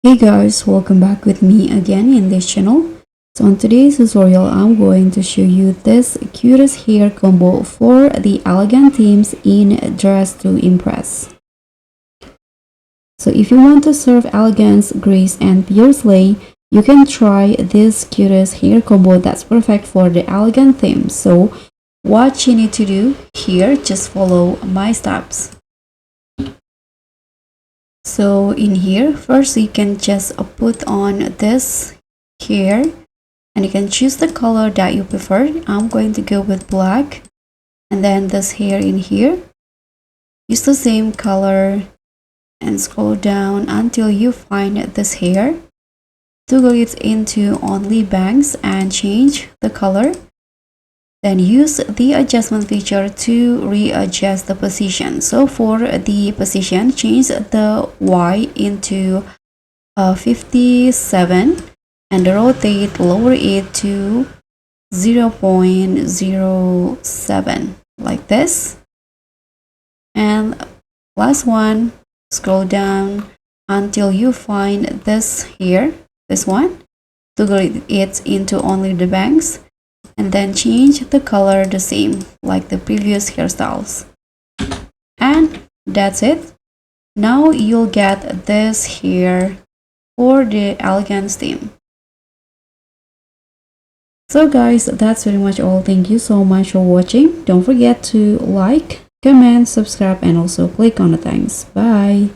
Hey guys, welcome back with me again in this channel. So on today's tutorial, I'm going to show you this cutest hair combo for the elegant themes in Dress to Impress. So if you want to serve elegance, grace, and pure slay, you can try this cutest hair combo that's perfect for the elegant theme. So what you need to do here, just follow my steps. So in here, first you can just put on this hair and you can choose the color that you prefer. I'm going to go with black, and then this hair in here, use the same color and scroll down until you find this hair. Toggle it into only bangs and change the color. Then use the adjustment feature to readjust the position. So for the position, change the Y into 57 and rotate, lower it to 0.07 like this. And last one, scroll down until you find this here, this one. Toggle it into only the bangs. And then change the color the same like the previous hairstyles. And that's it. Now you'll get this hair for the elegance theme. So guys, that's pretty much all. Thank you so much for watching. Don't forget to like, comment, subscribe, and also click on the thanks. Bye.